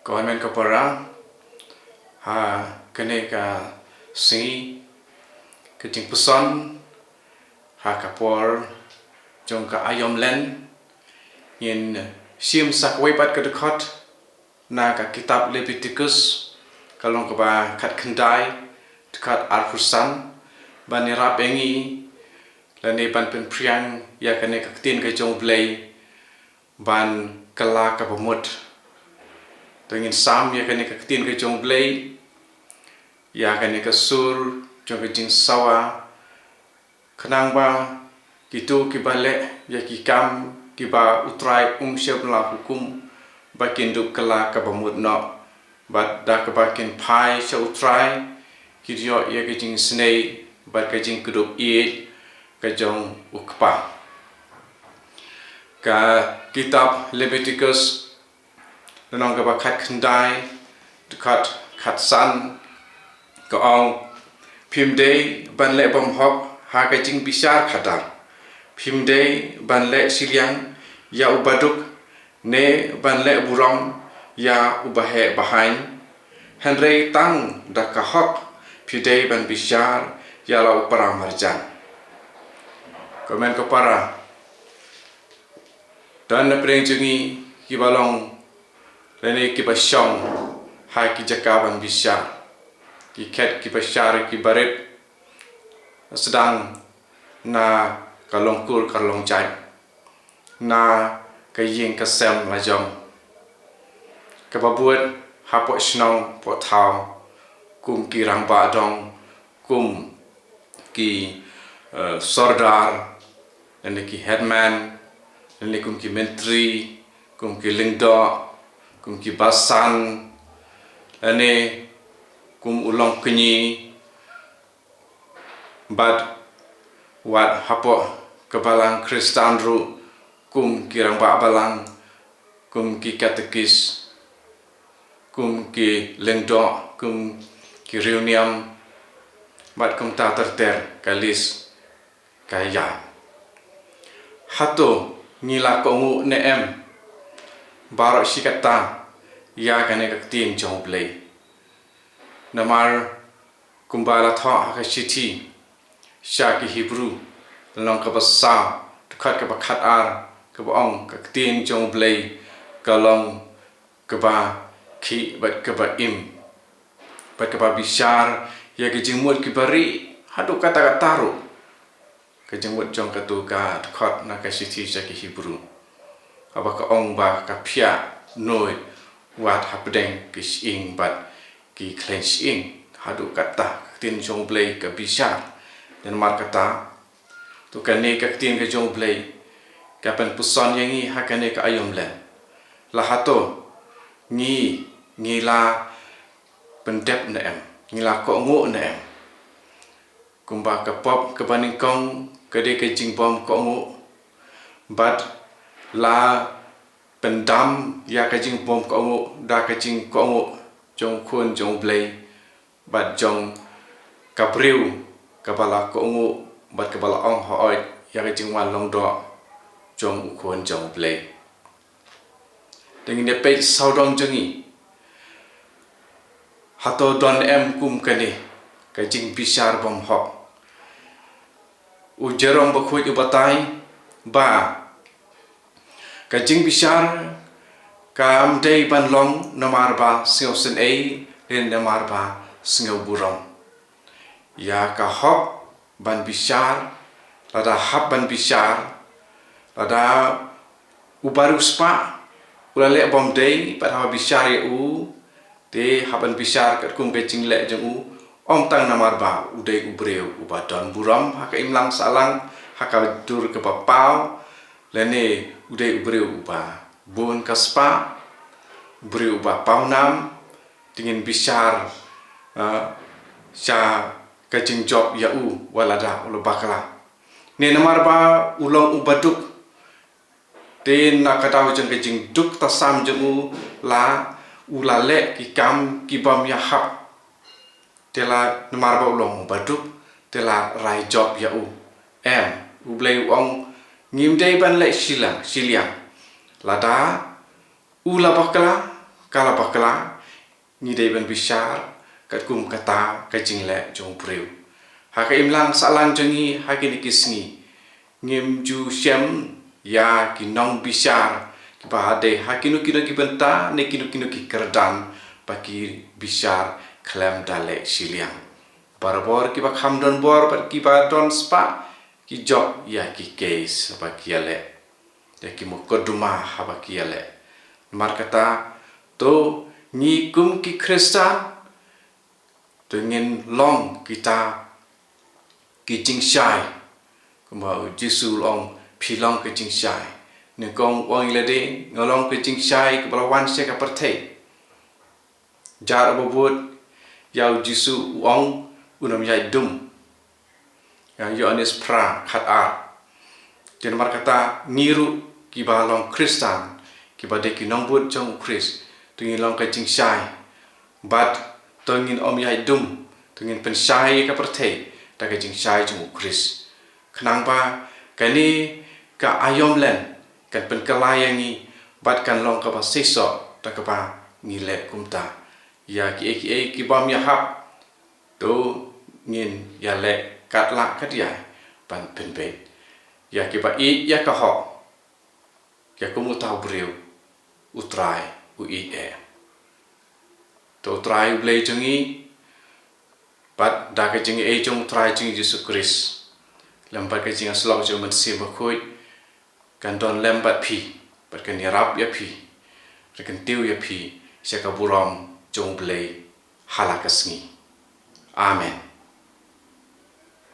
Government kapara ha kene ka si keting peson ha kapor jong ka ayom len yin sim sakwai pat ka dekhot na ka kitab Leviticus kalong ka ba khat khandai dekat arfusan banira pengi lane ban pen priang ya kene ka tin ka jong blai ban kala ka pamut tengin sam ya kene ka tin ka jong blai ya kene ka sur jong ka jing sawa khnang ba kitu ki bale ya ki kam ki ba utrai syab la hukum bakin duk kala ka pamut no bat da ka bakin pai sha utrai ki dio ya ka jing snei bat ka jing kudup i ka jong ukpa ka kitab Leviticus nong ka ba khat khandai dekat khat san ka ong phim dei ban le bom hok ha ka jing bisar khadar phim dei ban le siliang ya ubaduk ne ban le burong ya ubahe bahain henrei tang da ka hok phidei ban bisar ya la upara marjan komen ko para dan na preng jungi ki balong rene ki basyong ha ki jakaban bisar ki ket ki basar ki baret sedang na kalong kul kalong jai na kaying kasem lajong kababuat hapo snong po thao kum ki rangba dong kum ki sordar dan ki headman dan kum ki menteri kum ki lingdo kum ki basan ane kum ulong kenyi bad wat hapo kebalang Kristan ru kum kirang ba balang kum ki katekis kum ki lengdo kum ki reuniam bat kum ta terter kalis kaya hato ngila ko ngu ne em baro sikata ya kane ka tin jong play namar kumbala tha ka chiti sha ki Hebrew long ka basa dekat ka khat ar ka ong ka tin jong play ka long ka ba ki bat ka ba im bat ka ba bishar ya ki jingmut ki bari hadu kata ka taru ka jingmut jong ka tu ka dekat na ka chiti sha ki Hebrew aba ka ong ba ka phia noi wat hapdeng ki ing bat ki clench ing hadu kata tin jong play ka bishar dan mar kata tu kane ka tin ka jong play ka pen puson yangi ha kane ka ayom len la hato ni la pendep na em ni la ko ngo na em kumba ka pop ka baning kong ka de ka jing bom ko ngo bat la pendam ya ka jing bom ko ngo da ka jing ko ngo jong khun jong play bat jong kabriu kabala ko ngo bat kabala ong hooi ya ka jing wan long do jong khun jong play dengan dia pe saudong jengi hato don em kum kane ka jing bisar bom hok ujerong bakhuj ubatai ba ka jing bisar kam dei ban long namar ba sio sen ei len namar ba sio burong ya ka hok ban bisar lada hab ban bisar lada ubaru spa ulale bom dei pat ha bisar ya u te haban bisar kat kum ke jing le jeng u om tang namar ba udai ubreu ubadon buram ha ka imlang salang ha ka dur ke papau lene udai ubreu uba bon kaspa breu uba paunam tingin bisar sha ka jing job ya u walada ulo bakala ne namar ba ulong ubaduk te na kata jeng ke jing duk tasam jeng u la ulale ki kam ki bam ya hap tela namar ba ulong ubaduk tela rai job ya u em u blai ong ngim dei ban le siliang lada u la bakala kala bakla ni dei ben bishar kat kum kata ka jingle jong breu ha ka imlang salang jongi ha ki nikisni ngim ju shem ya ki nong bishar ki ba de ha ki nu ki benta ne ki nu ki kerdan baki bishar klam dale shiliang barbor ki ba kham don bor par ki ba don spa ki job ya ki case ba ki ale de ki mo koduma ha ba ki ale mar kata to ni kum ki kristan dengan long kita ki jing shai kuma jisu long pilong ki jing shai ne kong wang le de ngolong ki jing shai ki balawan se ka perthei jar bobot yau jisu wang unam yai dum yang Yohanes pra khat a den mar kata niru ki balong kristan ki bade ki nong bot jong kris tungin long ka jing shai bat tungin om yai dum tungin pen shai ka perthei ta ka jing shai jong kris khnang ba kani ka ayom len kan pen kalayangi bat kan long ka ba seso ta ka ba ngile kumta ya ki bam ya hap to ngin ya le kat la kat ya ban pen be ya ki ba I ya ka ho ya ku mu tau breu utrai u I e to trai ble jongi bat da ka jingi e jong trai jingi Yesus Kris lambat ka jinga slok jong man se ba khoi kan don lambat pi bat kan yarap ya pi kan tiu ya pi se ka buram jong ble halakasngi amen.